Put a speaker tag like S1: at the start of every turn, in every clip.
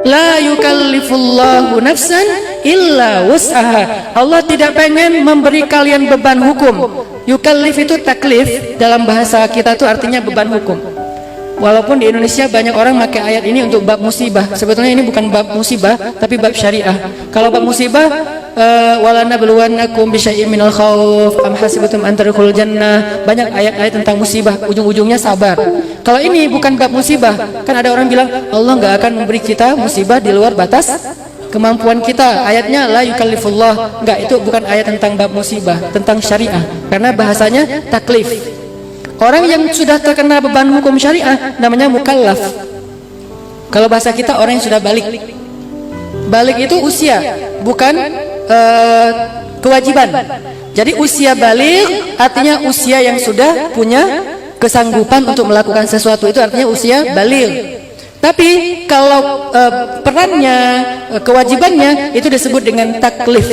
S1: La yukallifullahu nafsan illa wus'aha. Allah tidak pengen memberi kalian beban hukum. Yukallif itu taklif, dalam bahasa kita itu artinya beban hukum. Walaupun di Indonesia banyak orang pakai ayat ini untuk bab musibah. Sebetulnya ini bukan bab musibah, tapi bab syariah. Kalau bab musibah, wala nabluwannakum bisyai'in minal khauf am hasibatum an tadkhulul jannah. Banyak ayat-ayat tentang musibah, ujung-ujungnya sabar. Kalau ini bukan bab musibah, kan ada orang bilang Allah nggak akan memberi kita musibah di luar batas kemampuan kita. Ayatnya la yukallifullah. Enggak, itu bukan ayat tentang bab musibah, tentang syariah. Karena bahasanya taklif. Orang yang sudah terkena beban hukum syariah namanya mukallaf. Kalau bahasa kita orang yang sudah balik. Balik itu usia, bukan kewajiban. Jadi usia balik artinya usia yang sudah punya kesanggupan untuk melakukan sesuatu, itu artinya usia balik. Tapi kalau perannya, kewajibannya itu disebut dengan taklif.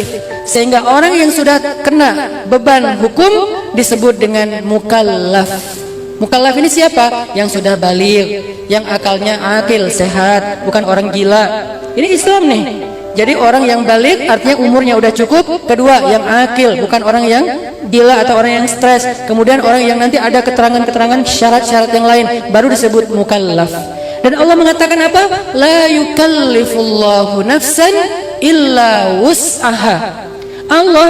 S1: Sehingga orang yang sudah kena beban hukum disebut dengan mukallaf. Mukallaf ini siapa? Yang sudah balik, yang akalnya akil, sehat, bukan orang gila. Ini Islam nih. Jadi orang yang balik artinya umurnya udah cukup. Kedua, yang akil, bukan orang yang gila atau orang yang stres. Kemudian orang yang nanti ada keterangan-keterangan syarat-syarat yang lain, baru disebut mukallaf. Dan Allah mengatakan apa? La yukallifullahu nafsan illa wus'aha. Allah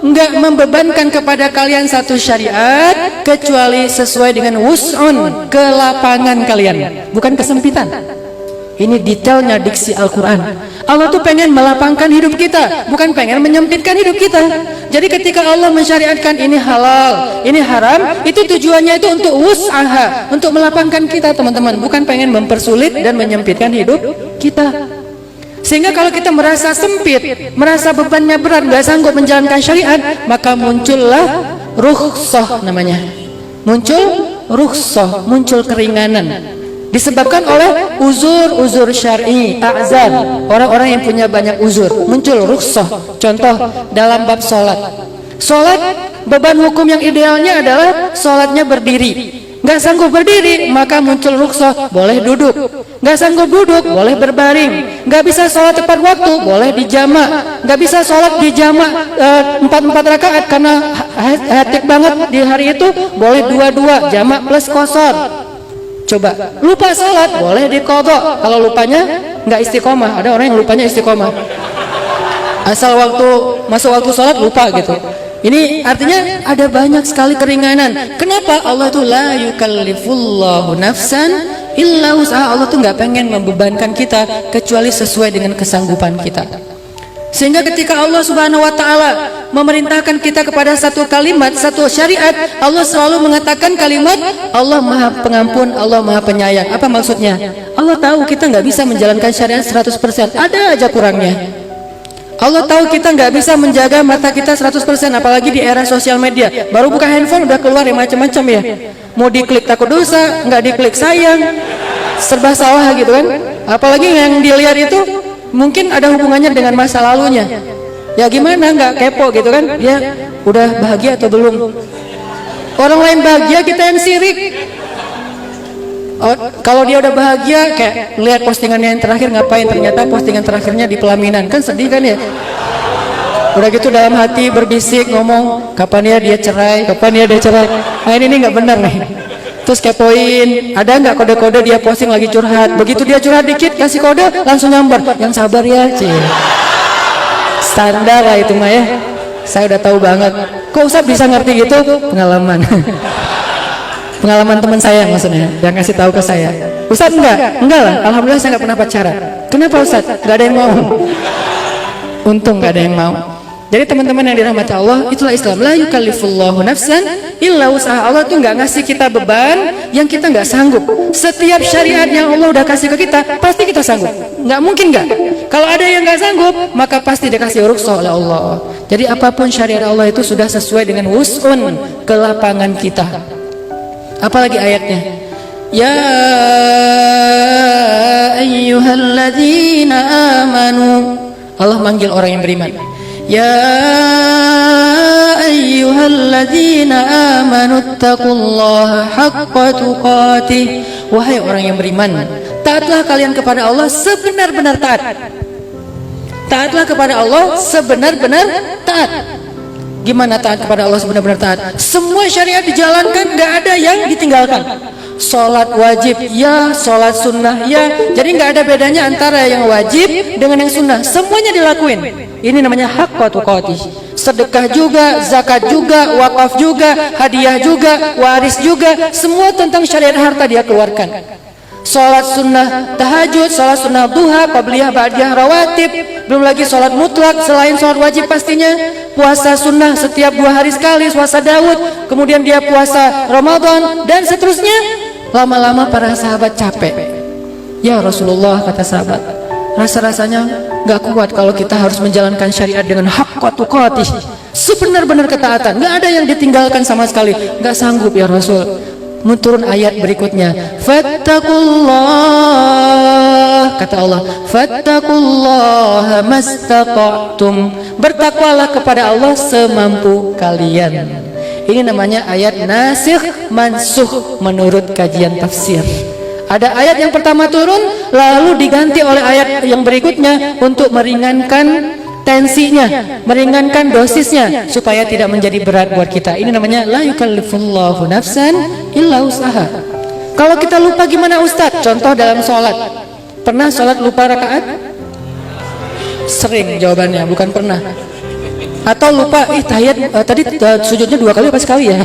S1: enggak membebankan kepada kalian satu syariat kecuali sesuai dengan wus'un, kelapangan kalian, bukan kesempitan. Ini detailnya diksi Al-Quran. Allah tuh pengen melapangkan hidup kita, bukan pengen menyempitkan hidup kita. Jadi ketika Allah mensyariatkan ini halal, ini haram, itu tujuannya itu untuk wus'aha, untuk melapangkan kita, teman-teman, bukan pengen mempersulit dan menyempitkan hidup kita. Sehingga kalau kita merasa sempit, merasa bebannya berat, gak sanggup menjalankan syariat, maka muncullah rukhsah namanya. Muncul rukhsah, muncul keringanan. Disebabkan oleh uzur-uzur syar'i, a'zar, orang-orang yang punya banyak uzur, muncul rukhsah. Contoh dalam bab sholat. Sholat, beban hukum yang idealnya adalah sholatnya berdiri. Nggak sanggup berdiri, maka muncul rukhsah, boleh duduk. Nggak sanggup duduk, boleh berbaring. Nggak bisa sholat tepat waktu, boleh dijamak. Nggak bisa sholat dijamak 4 rakaat karena hektik banget di hari itu, boleh 2-2, jamak plus qashar. Coba, lupa sholat, boleh diqadha. Kalau lupanya nggak istiqomah, ada orang yang lupanya istiqomah. Asal masuk waktu sholat lupa gitu. Ini artinya ada banyak sekali keringanan. Kenapa? Allah itu la yukallifullahu nafsan illa wus'aha. Allah tuh nggak pengen membebankan kita kecuali sesuai dengan kesanggupan kita. Sehingga ketika Allah Subhanahu wa taala memerintahkan kita kepada satu kalimat, satu syariat, Allah selalu mengatakan kalimat Allah Maha Pengampun, Allah Maha Penyayang. Apa maksudnya? Allah tahu kita nggak bisa menjalankan syariat 100%, ada aja kurangnya. Allah tahu kita nggak bisa menjaga mata kita 100%, apalagi di era sosial media. Baru buka handphone udah keluar yang macam-macam ya. Mau diklik takut dosa, nggak diklik sayang, serba salah gitu kan. Apalagi yang dilihat itu mungkin ada hubungannya dengan masa lalunya. Ya gimana, nggak kepo gitu kan? Dia udah bahagia atau belum? Orang lain bahagia, kita yang sirik. Kalau dia udah bahagia, kayak lihat postingannya yang terakhir ngapain, ternyata postingan terakhirnya di pelaminan, kan sedih kan ya? Udah gitu dalam hati berbisik ngomong, kapan ya dia cerai, kapan ya dia cerai. Nah ini nggak benar nih. Terus kepoin, ada nggak kode-kode dia posting lagi curhat. Begitu dia curhat dikit, kasih kode, langsung nyambar. Yang sabar ya, cie. Standar lah itu mah ya. Saya udah tahu banget. Kok Ustaz bisa ngerti gitu? Pengalaman. Pengalaman teman saya maksudnya, yang kasih tahu ke saya. Ustaz enggak lah. Alhamdulillah saya nggak pernah pacaran. Kenapa Ustaz? Nggak ada yang mau. Untung nggak ada yang mau. Jadi teman-teman yang dirahmati Allah, itulah Islam. La yukallifullahu nafsan illa wus'aha. Allah tuh nggak ngasih kita beban yang kita nggak sanggup. Setiap syariat yang Allah udah kasih ke kita, pasti kita sanggup. Nggak mungkin nggak. Kalau ada yang nggak sanggup, maka pasti dikasih rukhsah oleh Allah. Jadi apapun syariat Allah itu sudah sesuai dengan wus'un, kelapangan kita. Apalagi ayatnya? Ya ayyuhalladzina amanu. Allah manggil orang yang beriman. Ya ayyuhalladzina amanu taqullaha haqqa tuqatih. Wahai orang yang beriman, taatlah kalian kepada Allah sebenar-benar taat. Taatlah kepada Allah sebenar-benar taat. Gimana taat kepada Allah sebenar-benar taat? Semua syariat dijalankan, nggak ada yang ditinggalkan. Sholat wajib ya, sholat sunnah ya. Jadi nggak ada bedanya antara yang wajib dengan yang sunnah. Semuanya dilakuin. Ini namanya haqqa tuqatih. Sedekah juga, zakat juga, wakaf juga, hadiah juga, waris juga. Semua tentang syariat harta dia keluarkan. Sholat sunnah tahajud, sholat sunnah duha, qabliyah, ba'diyah, rawatib. Belum lagi sholat mutlak selain sholat wajib pastinya. Puasa sunnah setiap 2 hari sekali, puasa Daud. Kemudian dia puasa Ramadan dan seterusnya. Lama-lama para sahabat capek. Ya Rasulullah, kata sahabat, rasa-rasanya gak kuat kalau kita harus menjalankan syariat dengan haqqa tuqatih, sebenar-benar ketaatan, gak ada yang ditinggalkan sama sekali. Gak sanggup ya Rasul. Turun ayat berikutnya, fattakullah, kata Allah, fattakullah mastata'tum, bertakwalah kepada Allah semampu kalian. Ini namanya ayat nasikh mansukh menurut kajian tafsir. Ada ayat yang pertama turun lalu diganti oleh ayat yang berikutnya untuk meringankan tensinya, meringankan dosisnya supaya tidak menjadi berat buat kita. Ini namanya la yukallifullahu nafsan illa usaha. Kalau kita lupa gimana Ustadz? Contoh dalam sholat. Pernah sholat lupa rakaat? Sering jawabannya, bukan pernah. Atau lupa, tahiyat tadi sujudnya 2 kali apa sekali ya?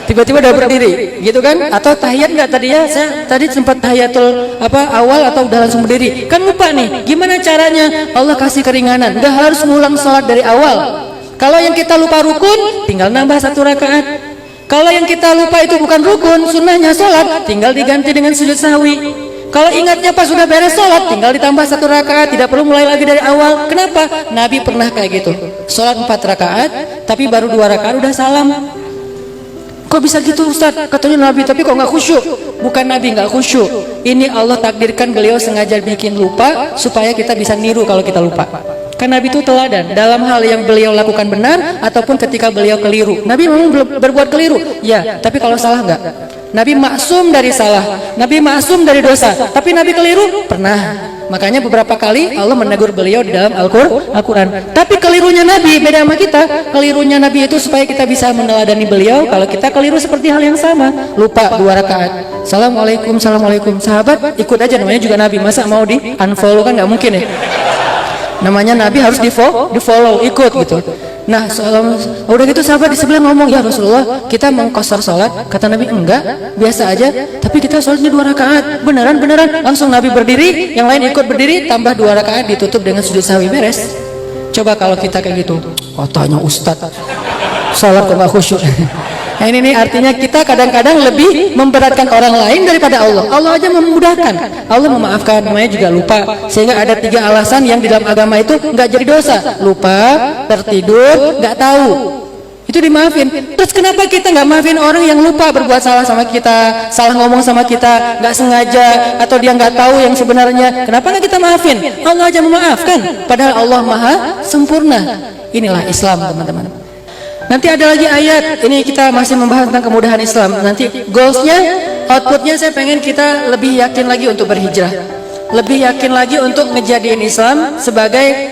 S1: Tiba-tiba udah berdiri, gitu kan? Atau tahiyat nggak tadi ya? Saya tadi sempat tahiyatul awal atau udah langsung berdiri? Kan lupa nih. Gimana caranya? Allah kasih keringanan. Nggak harus ngulang sholat dari awal. Kalau yang kita lupa rukun, tinggal nambah 1 rakaat. Kalau yang kita lupa itu bukan rukun, sunnahnya sholat, tinggal diganti dengan sujud sahwi. Kalau ingatnya pas sudah beres sholat, tinggal ditambah 1 rakaat, tidak perlu mulai lagi dari awal. Kenapa? Nabi pernah kayak gitu. Sholat 4 rakaat, tapi baru 2 rakaat udah salam. Kok bisa gitu Ustaz? Katanya Nabi, tapi kok nggak khusyuk? Bukan Nabi nggak khusyuk. Ini Allah takdirkan, beliau sengaja bikin lupa supaya kita bisa niru kalau kita lupa. Kan Nabi itu teladan dalam hal yang beliau lakukan benar ataupun ketika beliau keliru. Nabi memang berbuat keliru, ya. Tapi kalau salah nggak? Nabi maksum dari salah, Nabi maksum dari dosa, tapi Nabi keliru? Pernah. Makanya beberapa kali Allah menegur beliau di dalam Al-Quran. Tapi kelirunya Nabi beda sama kita. Kelirunya Nabi itu supaya kita bisa meneladani beliau. Kalau kita keliru seperti hal yang sama, lupa 2 rakaat, Assalamualaikum, Assalamualaikum, sahabat ikut aja, namanya juga Nabi. Masa mau di unfollow? Kan nggak mungkin ya. Namanya Nabi harus di follow, ikut gitu. Nah, udah gitu sahabat di sebelah ngomong, ya Rasulullah, kita mengqasar sholat. Kata Nabi, enggak, biasa aja. Tapi kita sholatnya 2 rakaat. Beneran. Langsung Nabi berdiri, yang lain ikut berdiri, tambah 2 rakaat, ditutup dengan sujud sahwi, beres. Coba kalau kita kayak gitu, katanya Ustadz, sholat kok gak khusyuk. Nah ini artinya kita kadang-kadang lebih memberatkan orang lain daripada Allah. Allah aja memudahkan, Allah memaafkan, namanya juga lupa. Sehingga ada 3 alasan yang di dalam agama itu nggak jadi dosa: lupa, tertidur, nggak tahu. Itu dimaafin. Terus kenapa kita nggak maafin orang yang lupa berbuat salah sama kita, salah ngomong sama kita, nggak sengaja, atau dia nggak tahu yang sebenarnya? Kenapa nggak kita maafin? Allah aja memaafkan. Padahal Allah Maha Sempurna. Inilah Islam, teman-teman. Nanti ada lagi ayat, ini kita masih membahas tentang kemudahan Islam. Nanti goalsnya, outputnya saya pengen kita lebih yakin lagi untuk berhijrah, lebih yakin lagi untuk ngejadiin Islam sebagai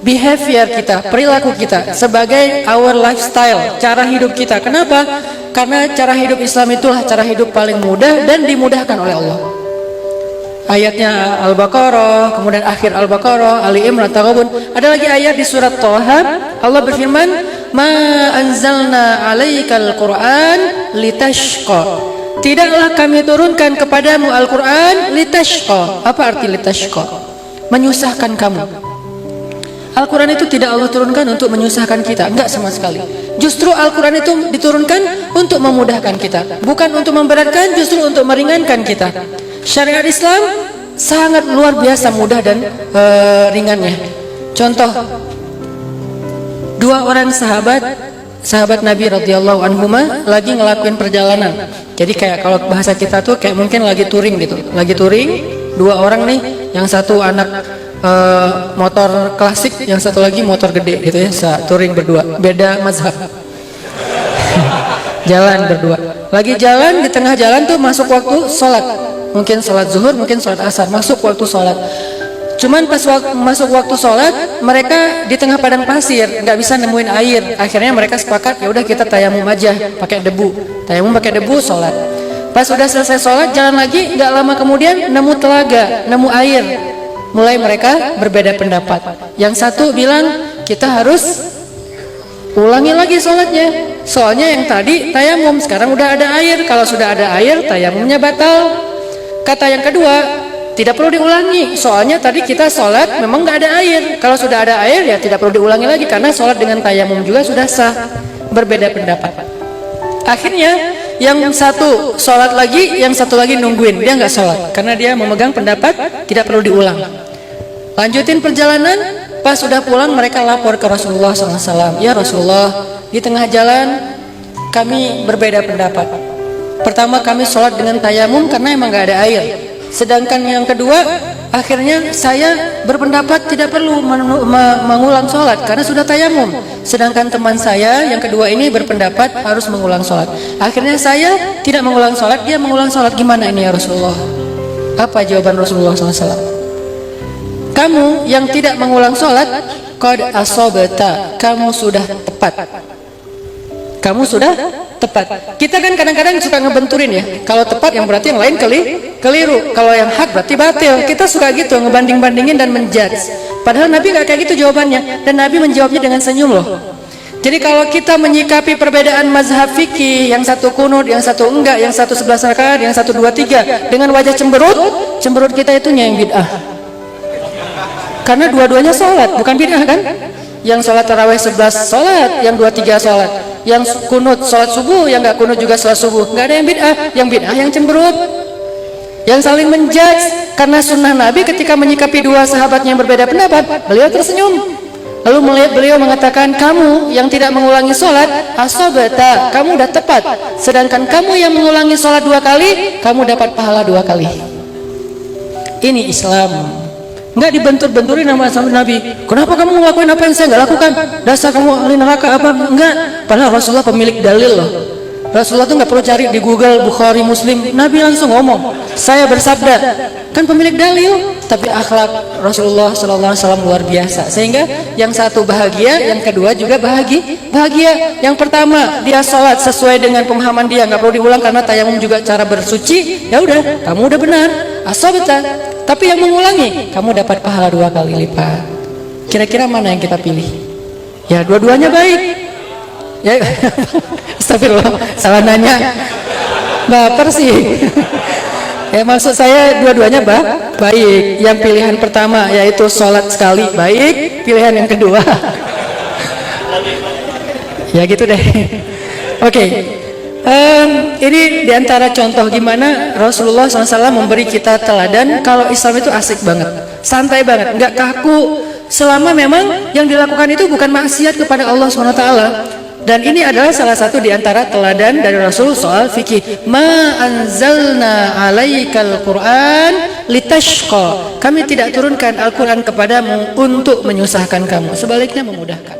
S1: behavior kita, perilaku kita, sebagai our lifestyle, cara hidup kita. Kenapa? Karena cara hidup Islam itulah cara hidup paling mudah dan dimudahkan oleh Allah. Ayatnya Al-Baqarah, kemudian akhir Al-Baqarah, Ali Imran, Taghabun. Ada lagi ayat di surat Thaha, Allah berfirman, "Ma anzalna 'alaikal Qur'an litashqa." Tidaklah kami turunkan kepadamu Al-Qur'an litashqa. Apa arti litashqa? Menyusahkan kamu. Al-Quran itu tidak Allah turunkan untuk menyusahkan kita, enggak sama sekali. Justru Al-Quran itu diturunkan untuk memudahkan kita, bukan untuk memberatkan, justru untuk meringankan kita. Syariat Islam sangat luar biasa mudah dan ringannya. Contoh, 2 orang sahabat Nabi radhiyallahu anhuma lagi ngelakuin perjalanan. Jadi kayak kalau bahasa kita tuh kayak mungkin lagi touring gitu. Lagi touring, 2 orang nih, yang satu anak motor klasik, yang satu lagi motor gede gitu ya, touring berdua, beda mazhab. Jalan berdua. Lagi jalan, di tengah jalan tuh masuk waktu sholat. mungkin sholat zuhur, mungkin sholat asar, masuk waktu sholat. Cuman pas masuk waktu sholat, mereka di tengah padang pasir, nggak bisa nemuin air. Akhirnya mereka sepakat, ya udah kita tayamum aja, pakai debu. Tayamum pakai debu, sholat. Pas udah selesai sholat, jalan lagi, nggak lama kemudian nemu telaga, nemu air. Mulai mereka berbeda pendapat. Yang satu bilang kita harus ulangi lagi sholatnya. Soalnya yang tadi tayamum, sekarang udah ada air. Kalau sudah ada air, tayamumnya batal. Kata yang kedua, tidak perlu diulangi. Soalnya tadi kita sholat memang nggak ada air. Kalau sudah ada air ya tidak perlu diulangi lagi karena sholat dengan tayamum juga sudah sah. Berbeda pendapat. Akhirnya yang satu sholat lagi, yang satu lagi nungguin, dia nggak sholat karena dia memegang pendapat tidak perlu diulang. Lanjutin perjalanan, pas sudah pulang mereka lapor ke Rasulullah SAW. Ya Rasulullah, di tengah jalan kami berbeda pendapat. Pertama kami sholat dengan tayamum karena emang nggak ada air. Sedangkan yang kedua, akhirnya saya berpendapat tidak perlu mengulang sholat karena sudah tayamum. Sedangkan teman saya yang kedua ini berpendapat harus mengulang sholat. Akhirnya saya tidak mengulang sholat, dia mengulang sholat. Gimana ini ya Rasulullah? Apa jawaban Rasulullah SAW? Kamu yang tidak mengulang sholat, qad asabta, kamu sudah tepat. Kamu sudah tepat. Kita kan kadang-kadang suka ngebenturin ya. Kalau tepat yang berarti yang lain keliru. Kalau yang hak berarti batil. Kita suka gitu ngebanding-bandingin dan menjudge. Padahal Nabi gak kayak gitu jawabannya. Dan Nabi menjawabnya dengan senyum loh. Jadi kalau kita menyikapi perbedaan mazhab fikih, yang satu kunut, yang satu enggak, yang satu 11 rakaat, yang satu 2, 3 dengan wajah cemberut kita itunya yang bid'ah. Karena dua-duanya sholat, bukan bid'ah kan? Yang sholat tarawih 11 sholat, yang 2, 3 sholat. Yang kunut sholat subuh, yang nggak kunut juga sholat subuh. Nggak ada yang bid'ah, yang cemberut, yang saling menjudge. Karena sunnah Nabi ketika menyikapi dua sahabatnya yang berbeda pendapat, beliau tersenyum. Lalu beliau mengatakan, kamu yang tidak mengulangi sholat, asabata, kamu udah tepat. Sedangkan kamu yang mengulangi sholat 2 kali, kamu dapat pahala 2 kali. Ini Islam. Nggak dibentur-benturin sama Nabi. Kenapa kamu ngelakuin apa yang saya nggak lakukan? Dasar kamu ahli neraka apa? Enggak. Padahal Rasulullah pemilik dalil loh. Rasulullah tuh nggak perlu cari di Google Bukhari Muslim. Nabi langsung ngomong, saya bersabda. Kan pemilik dalil. Tapi akhlak Rasulullah SAW luar biasa. Sehingga yang satu bahagia, yang kedua juga bahagia. Yang pertama dia sholat sesuai dengan pemahaman dia, nggak perlu diulang karena tayamum juga cara bersuci. Ya udah, kamu udah benar. Asabta. Tapi yang mengulangi, kamu dapat pahala 2 kali lipat. Kira-kira mana yang kita pilih? Ya dua-duanya baik. Ya, astagfirullah, salah nanya. Baper sih. Ya maksud saya dua-duanya baik. Yang pilihan pertama yaitu sholat sekali baik. Pilihan yang kedua, ya gitu deh. Oke. Ini diantara contoh gimana Rasulullah SAW memberi kita teladan. Kalau Islam itu asik banget, santai banget, nggak kaku. Selama memang yang dilakukan itu bukan maksiat kepada Allah SWT. Dan ini adalah salah satu diantara teladan dari Rasul soal fikih. Ma anzalna alaikal Quran litashqa. Kami tidak turunkan Al-Quran kepadamu untuk menyusahkan kamu, sebaliknya memudahkan.